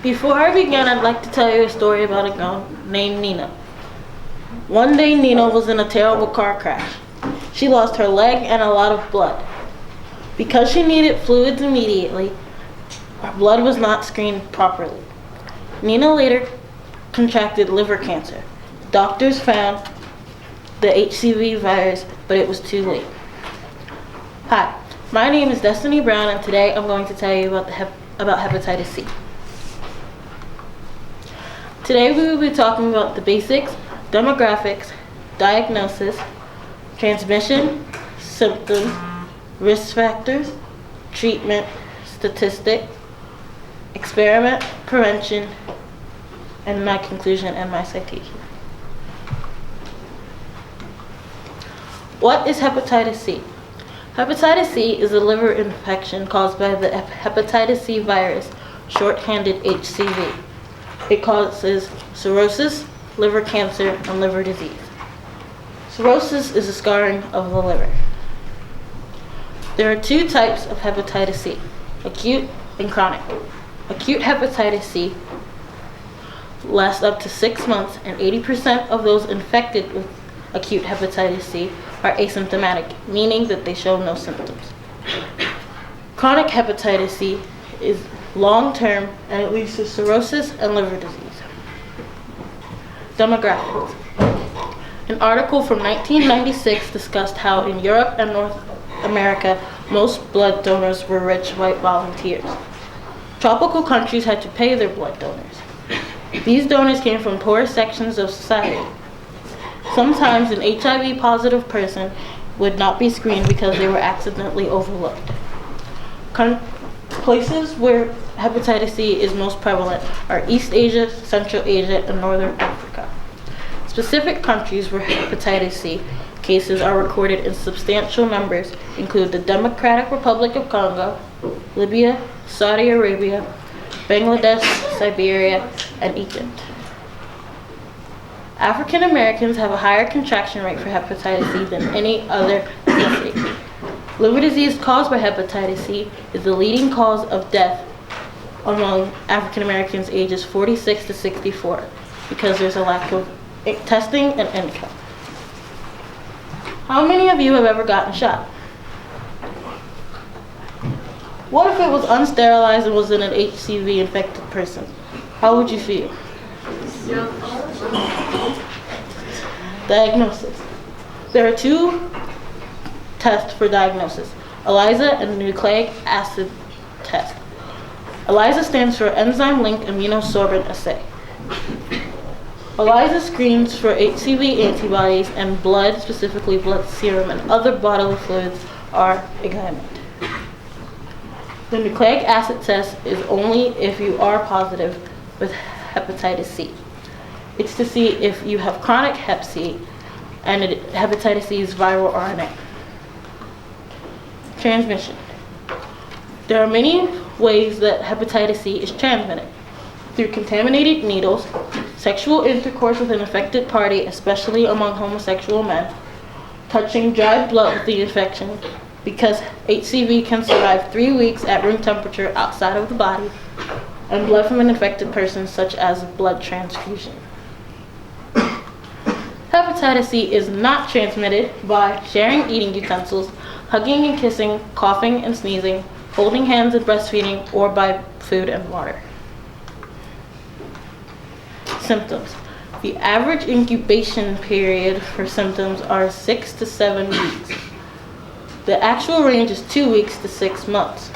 Before I begin, I'd like to tell you a story about a girl named Nina. One day, Nina was in a terrible car crash. She lost her leg and a lot of blood. Because she needed fluids immediately, her blood was not screened properly. Nina later contracted liver cancer. Doctors found the HCV virus, but it was too late. Hi, my name is Destiny Brown, and today I'm going to tell you about hepatitis C. Today we will be talking about the basics, demographics, diagnosis, transmission, symptoms, risk factors, treatment, statistic, experiment, prevention, and my conclusion and my citation. What is hepatitis C? Hepatitis C is a liver infection caused by the hepatitis C virus, shorthanded HCV. It causes cirrhosis, liver cancer, and liver disease. Cirrhosis is a scarring of the liver. There are two types of hepatitis C, acute and chronic. Acute hepatitis C lasts up to 6 months, and 80% of those infected with acute hepatitis C are asymptomatic, meaning that they show no symptoms. Chronic hepatitis C is long-term and it leads to cirrhosis and liver disease. Demographics. An article from 1996 discussed how in Europe and North America, most blood donors were rich white volunteers. Tropical countries had to pay their blood donors. These donors came from poor sections of society. Sometimes an HIV-positive person would not be screened because they were accidentally overlooked. Places where hepatitis C is most prevalent are East Asia, Central Asia, and Northern Africa. Specific countries where hepatitis C cases are recorded in substantial numbers include the Democratic Republic of Congo, Libya, Saudi Arabia, Bangladesh, Siberia, and Egypt. African Americans have a higher contraction rate for hepatitis C than any other ethnicity. Liver disease caused by hepatitis C is the leading cause of death among African Americans ages 46 to 64 because there's a lack of testing and income. How many of you have ever gotten shot? What if it was unsterilized and was in an HCV infected person? How would you feel? Diagnosis. There are two tests for diagnosis, ELISA and nucleic acid test. ELISA stands for Enzyme Linked Immunosorbent Assay. ELISA screens for HCV antibodies, and blood, specifically blood serum and other bodily fluids, are examined. The nucleic acid test is only if you are positive with hepatitis C. It's to see if you have chronic hep C, and hepatitis C is viral RNA. Transmission. There are many ways that hepatitis C is transmitted. Through contaminated needles, sexual intercourse with an infected party, especially among homosexual men, touching dry blood with the infection, because HCV can survive 3 weeks at room temperature outside of the body, and blood from an infected person, such as blood transfusion. Hepatitis C is not transmitted by sharing eating utensils, hugging and kissing, coughing and sneezing, holding hands and breastfeeding, or by food and water. Symptoms. The average incubation period for symptoms are 6 to 7 weeks. The actual range is 2 weeks to 6 months.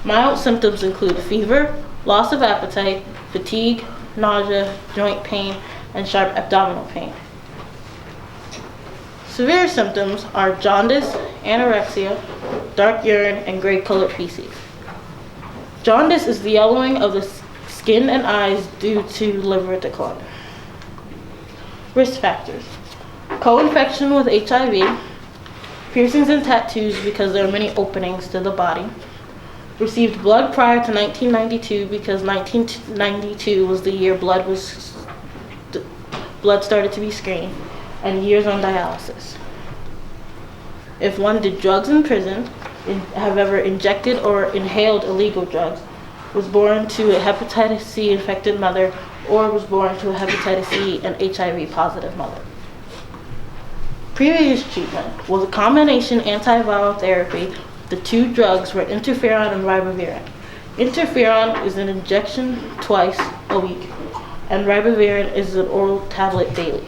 Mild symptoms include fever, loss of appetite, fatigue, nausea, joint pain, and sharp abdominal pain. Severe symptoms are jaundice, anorexia, dark urine, and gray-colored feces. Jaundice is the yellowing of the skin and eyes due to liver decline. Risk factors. Co-infection with HIV, piercings and tattoos because there are many openings to the body, received blood prior to 1992 because 1992 was the year blood started to be screened, and years on dialysis. If one did drugs in prison, have ever injected or inhaled illegal drugs, was born to a hepatitis C infected mother or was born to a hepatitis C and HIV positive mother. Previous treatment was a combination antiviral therapy. The two drugs were interferon and ribavirin. Interferon is an injection twice a week, and ribavirin is an oral tablet daily.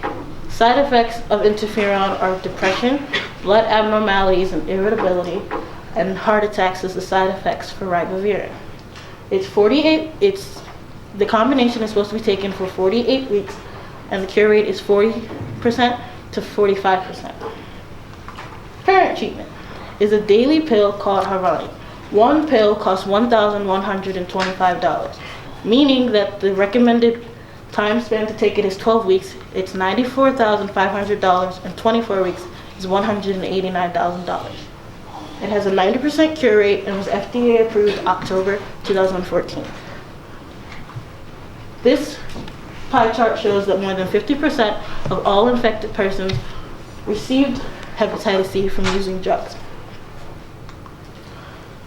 Side effects of interferon are depression, blood abnormalities and irritability, and heart attacks as the side effects for ribavirin. The combination is supposed to be taken for 48 weeks, and the cure rate is 40% to 45%. Current treatment is a daily pill called Harvoni. One pill costs $1,125, meaning that the recommended time span to take it is 12 weeks. It's $94,500, and 24 weeks is $189,000. It has a 90% cure rate and was FDA approved October 2014. This pie chart shows that more than 50% of all infected persons received hepatitis C from using drugs.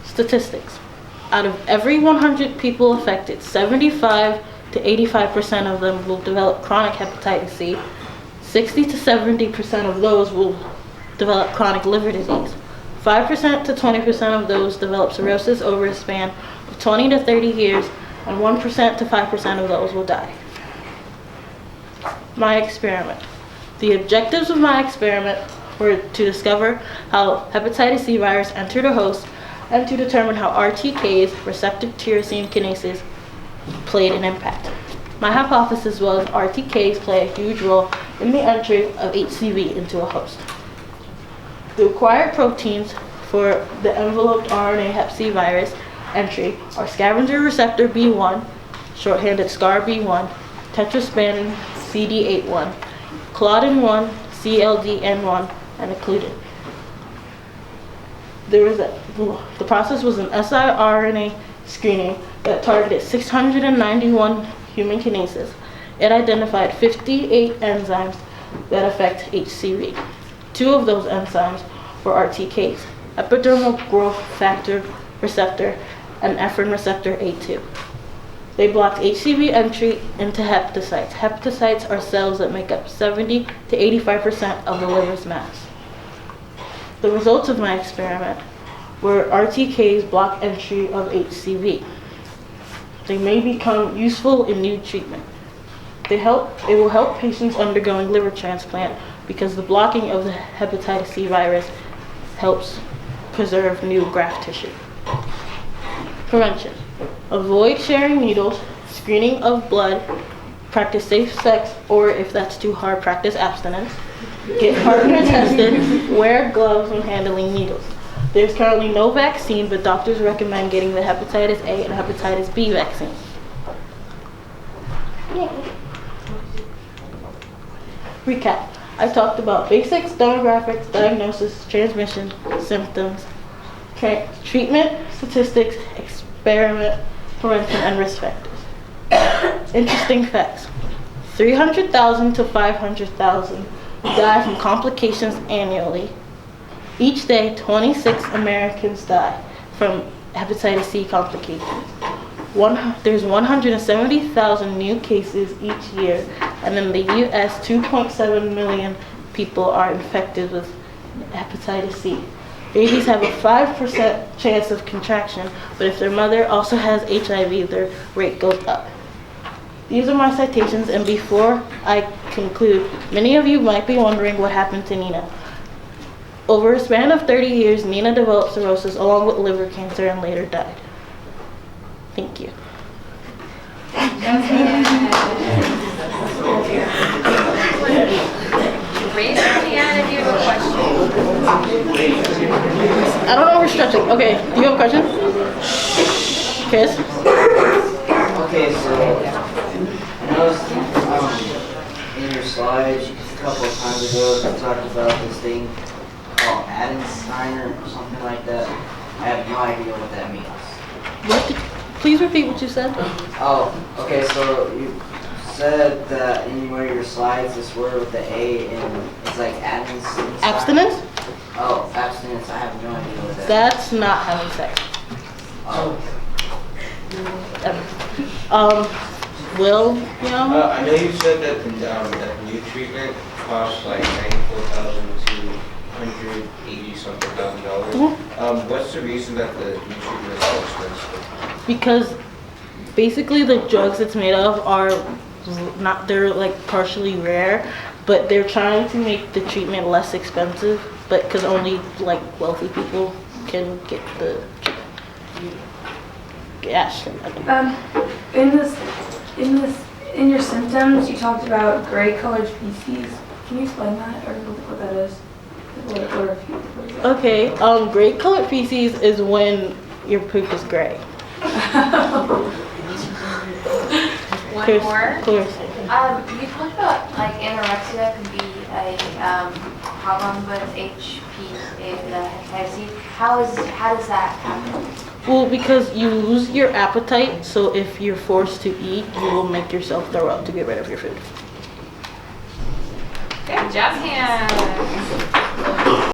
Statistics. Out of every 100 people affected, 75 to 85% of them will develop chronic hepatitis C. 60 to 70% of those will develop chronic liver disease. 5% to 20% of those develop cirrhosis over a span of 20 to 30 years, and 1% to 5% of those will die. My experiment. The objectives of my experiment were to discover how hepatitis C virus entered a host and to determine how RTKs, receptor tyrosine kinases, played an impact. My hypothesis was RTKs play a huge role in the entry of HCV into a host. The required proteins for the enveloped RNA hep C virus entry are scavenger receptor B1, shorthanded SCAR-B1, tetraspanin CD81, claudin 1, CLDN1, and occludin. The process was an siRNA screening that targeted 691 human kinases. It identified 58 enzymes that affect HCV. 2 of those enzymes were RTKs, epidermal growth factor receptor and ephrin receptor A2. They blocked HCV entry into hepatocytes. Hepatocytes are cells that make up 70 to 85% of the liver's mass. The results of my experiment were RTKs block entry of HCV. They may become useful in new treatment. It will help patients undergoing liver transplant because the blocking of the hepatitis C virus helps preserve new graft tissue. Prevention. Avoid sharing needles, screening of blood, practice safe sex, or if that's too hard, practice abstinence. Get partner tested, wear gloves when handling needles. There's currently no vaccine, but doctors recommend getting the hepatitis A and hepatitis B vaccine. Recap. I talked about basics, demographics, diagnosis, transmission, symptoms, treatment, statistics, experiment, prevention, and risk factors. Interesting facts. 300,000 to 500,000 die from complications annually. Each day, 26 Americans die from hepatitis C complications. There's 170,000 new cases each year, and in the U.S., 2.7 million people are infected with hepatitis C. Babies have a 5% chance of contraction, but if their mother also has HIV, their rate goes up. These are my citations, and before I conclude, many of you might be wondering what happened to Nina. Over a span of 30 years, Nina developed cirrhosis along with liver cancer and later died. Thank you. Raise your hand if you have a question. I don't know if we're stretching. Okay, do you have a question? Chris? Okay, so I noticed in your slides a couple of times ago you talked about this thing called Adensteiner or something like that. I have no idea what that means. Please repeat what you said. Oh, okay, so you said that in one of your slides this word with the A and it's like Adensteiner. Abstinence? Oh, abstinence. I have no idea what that That's not having sex. means. Oh. Will, I know you said that that new treatment costs like $94,000 to $180 something thousand dollars. What's the reason that the new treatment is so expensive? because basically the drugs it's made of are not, they're like partially rare, but they're trying to make the treatment less expensive, but because only like wealthy people can get the treatment. Yes. In your symptoms, you talked about gray-colored feces. Can you explain that, or what that is? What is that? Okay, gray colored feces is when your poop is gray. One more. Clarissa. You talked about like anorexia could be a problem with hepatitis C. How does that happen? Well, because you lose your appetite, so if you're forced to eat, you will make yourself throw up to get rid of your food. Good job, hands.